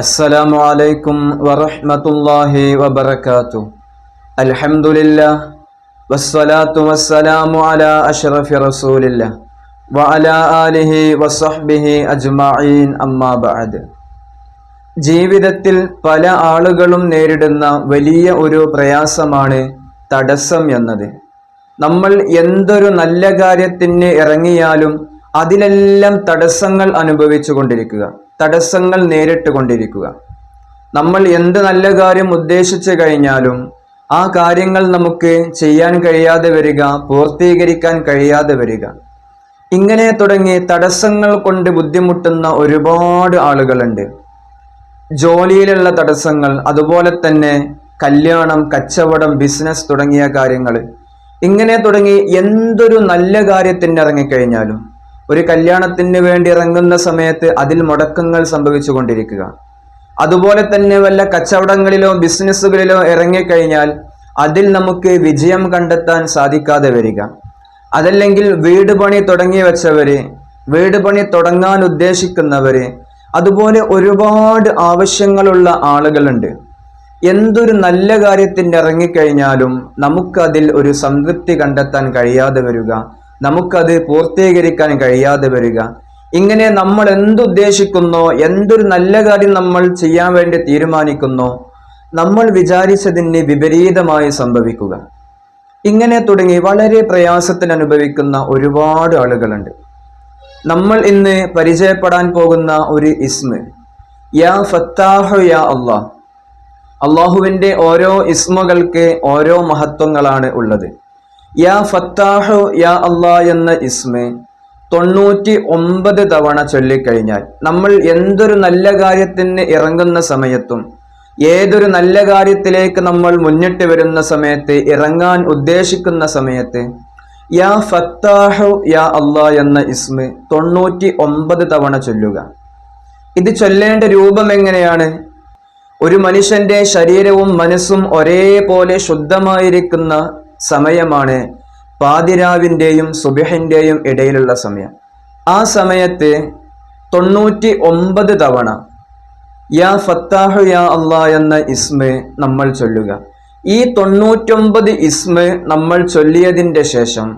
അസ്സലാമു അലൈക്കും വറഹ്മത്തുള്ളാഹി വബറകാതുഹു. അൽഹംദുലില്ലാഹ് വസ്സലാത്തു വസ്സലാമു അലാ അഷ്റഫി റസൂലില്ലാഹ് വഅലാ ആലിഹി വസഹ്ബിഹി അജ്മഈൻ. അമ്മാ ബഅദ്. ജീവിതത്തിൽ പല ആളുകളും നേരിടുന്ന വലിയ ഒരു പ്രയാസമാണ് തടസ്സം എന്നത്. നമ്മൾ എന്തൊരു നല്ല കാര്യത്തിന് ഇറങ്ങിയാലും അതിലെല്ലാം തടസ്സങ്ങൾ അനുഭവിച്ചു കൊണ്ടിരിക്കുക, തടസ്സങ്ങൾ നേരിട്ട് കൊണ്ടിരിക്കുക. നമ്മൾ എന്ത് നല്ല കാര്യം ഉദ്ദേശിച്ചു കഴിഞ്ഞാലും ആ കാര്യങ്ങൾ നമുക്ക് ചെയ്യാൻ കഴിയാതെ വരിക, പൂർത്തീകരിക്കാൻ കഴിയാതെ വരിക. ഇങ്ങനെ തുടങ്ങി തടസ്സങ്ങൾ കൊണ്ട് ബുദ്ധിമുട്ടുന്ന ഒരുപാട് ആളുകളുണ്ട്. ജോലിയിലുള്ള തടസ്സങ്ങൾ, അതുപോലെ തന്നെ കല്യാണം, കച്ചവടം, ബിസിനസ് തുടങ്ങിയ കാര്യങ്ങൾ. ഇങ്ങനെ തുടങ്ങി എന്തൊരു നല്ല കാര്യത്തിന് ഇറങ്ങിക്കഴിഞ്ഞാലും, ഒരു കല്യാണത്തിന് വേണ്ടി ഇറങ്ങുന്ന സമയത്ത് അതിൽ മുടക്കങ്ങൾ സംഭവിച്ചു കൊണ്ടിരിക്കുക. അതുപോലെ തന്നെ വല്ല കച്ചവടങ്ങളിലോ ബിസിനസ്സുകളിലോ ഇറങ്ങിക്കഴിഞ്ഞാൽ അതിൽ നമുക്ക് വിജയം കണ്ടെത്താൻ സാധിക്കാതെ വരിക. അതല്ലെങ്കിൽ വീട് പണി തുടങ്ങി വെച്ചവര്, വീട് പണി തുടങ്ങാൻ ഉദ്ദേശിക്കുന്നവര്, അതുപോലെ ഒരുപാട് ആവശ്യങ്ങളുള്ള ആളുകളുണ്ട്. എന്തൊരു നല്ല കാര്യത്തിന് ഇറങ്ങിക്കഴിഞ്ഞാലും നമുക്കതിൽ ഒരു സംതൃപ്തി കണ്ടെത്താൻ കഴിയാതെ വരിക, നമുക്കത് പൂർത്തീകരിക്കാൻ കഴിയാതെ വരിക. ഇങ്ങനെ നമ്മൾ എന്തുദ്ദേശിക്കുന്നോ, എന്തൊരു നല്ല കാര്യം നമ്മൾ ചെയ്യാൻ വേണ്ടി തീരുമാനിക്കുന്നോ, നമ്മൾ വിചാരിച്ചതിന് വിപരീതമായി സംഭവിക്കുക. ഇങ്ങനെ തുടങ്ങി വളരെ പ്രയാസത്തിന് അനുഭവിക്കുന്ന ഒരുപാട് ആളുകളുണ്ട്. നമ്മൾ ഇന്ന് പരിചയപ്പെടാൻ പോകുന്ന ഒരു ഇസ്മ് യാ ഫത്താഹു യാ അല്ലാഹ്. അള്ളാഹുവിൻ്റെ ഓരോ ഇസ്മുകൾക്ക് ഓരോ മഹത്വങ്ങളാണ് ഉള്ളത്. യാ ഫത്താഹു യാ അല്ലാഹ് എന്ന ഇസ്മ 99 തവണ ചൊല്ലിക്കഴിഞ്ഞാൽ, നമ്മൾ എന്തൊരു നല്ല കാര്യത്തിന് ഇറങ്ങുന്ന സമയത്തും ഏതൊരു നല്ല കാര്യത്തിലേക്ക് നമ്മൾ മുന്നിട്ട് വരുന്ന സമയത്ത്, ഇറങ്ങാൻ ഉദ്ദേശിക്കുന്ന സമയത്ത് യാ ഫത്താഹു യാ അല്ലാഹ് എന്ന ഇസ്മ 99 തവണ ചൊല്ലുക. ഇത് ചൊല്ലേണ്ട രൂപം എങ്ങനെയാണ്? ഒരു മനുഷ്യന്റെ ശരീരവും മനസ്സും ഒരേപോലെ ശുദ്ധമായിരിക്കുന്ന സമയമാണ് പാതിരാവിൻ്റെയും സുബഹിൻ്റെയും ഇടയിലുള്ള സമയം. ആ സമയത്ത് 99 തവണ യാ ഫത്താഹു യാ അല്ലാഹ് എന്ന ഇസ്മ നമ്മൾ ചൊല്ലുക. ഈ 99 ഇസ്മ നമ്മൾ ചൊല്ലിയതിൻ്റെ ശേഷം,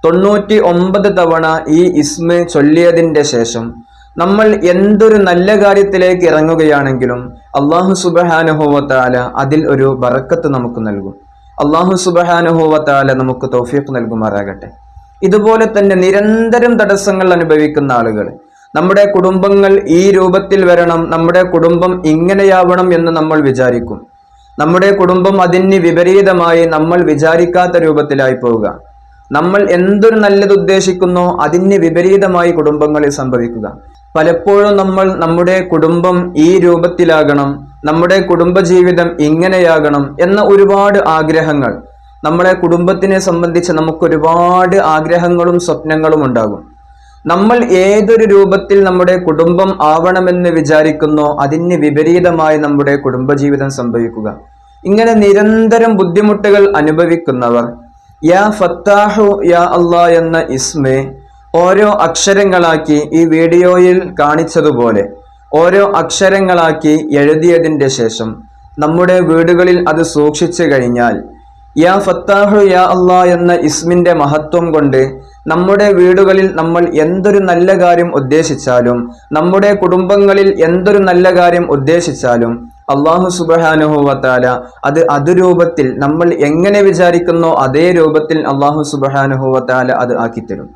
99 തവണ ഈ ഇസ്മ ചൊല്ലിയതിൻ്റെ ശേഷം നമ്മൾ എന്തൊരു നല്ല കാര്യത്തിലേക്ക് ഇറങ്ങുകയാണെങ്കിലും അല്ലാഹു സുബ്ഹാനഹു വ തആല അതിൽ ഒരു ബറക്കത്ത് നമുക്ക് നൽകും. അല്ലാഹു സുബ്ഹാനഹു വ തആല നമുക്ക് തൗഫീഖ് നൽകുമാറാകട്ടെ. ഇതുപോലെ തന്നെ നിരന്തരം തടസ്സങ്ങൾ അനുഭവിക്കുന്ന ആളുകൾ, നമ്മുടെ കുടുംബങ്ങൾ ഈ രൂപത്തിൽ വരണം, നമ്മുടെ കുടുംബം ഇങ്ങനെയാവണം എന്ന് നമ്മൾ വിചാരിക്കും. നമ്മുടെ കുടുംബം അതിന് വിപരീതമായി നമ്മൾ വിചാരിക്കാത്ത രൂപത്തിലായി പോവുക. നമ്മൾ എന്തൊരു നല്ലത് ഉദ്ദേശിക്കുന്നോ അതിന് വിപരീതമായി കുടുംബങ്ങളിൽ സംഭവിക്കുക. പലപ്പോഴും നമ്മൾ നമ്മുടെ കുടുംബം ഈ രൂപത്തിലാകണം, നമ്മുടെ കുടുംബജീവിതം ഇങ്ങനെയാകണം എന്ന ഒരുപാട് ആഗ്രഹങ്ങൾ, നമ്മളെ കുടുംബത്തിനെ സംബന്ധിച്ച് നമുക്ക് ഒരുപാട് ആഗ്രഹങ്ങളും സ്വപ്നങ്ങളും ഉണ്ടാകും. നമ്മൾ ഏതൊരു രൂപത്തിൽ നമ്മുടെ കുടുംബം ആവണമെന്ന് വിചാരിക്കുന്നോ അതിന് വിപരീതമായി നമ്മുടെ കുടുംബജീവിതം സംഭവിക്കുക. ഇങ്ങനെ നിരന്തരം ബുദ്ധിമുട്ടുകൾ അനുഭവിക്കുന്നവർ യാ ഫത്താഹു യാ അല്ലാഹ് എന്ന ഇസ്മ ഓരോ അക്ഷരങ്ങളാക്കി ഈ വീഡിയോയിൽ കാണിച്ചതുപോലെ ഓരോ അക്ഷരങ്ങളാക്കി എഴുതിയതിൻ്റെ ശേഷം നമ്മുടെ വീടുകളിൽ അത് സൂക്ഷിച്ചു കഴിഞ്ഞാൽ, യാ ഫത്താഹു യാ അല്ലാഹ് എന്ന ഇസ്മിൻ്റെ മഹത്വം കൊണ്ട് നമ്മുടെ വീടുകളിൽ നമ്മൾ എന്തൊരു നല്ല കാര്യം ഉദ്ദേശിച്ചാലും, നമ്മുടെ കുടുംബങ്ങളിൽ എന്തൊരു നല്ല കാര്യം ഉദ്ദേശിച്ചാലും അല്ലാഹു സുബ്ഹാനഹു വ തആല അത് രൂപത്തിൽ നമ്മൾ എങ്ങനെ വിചാരിക്കുന്നോ അതേ രൂപത്തിൽ അല്ലാഹു സുബ്ഹാനഹു വ തആല അത് ആക്കിത്തരും.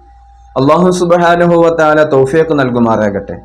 അല്ലാഹു സുബ്ഹാനഹു വ തആല തൗഫീഖ് നൽകുമാറാകട്ടെ.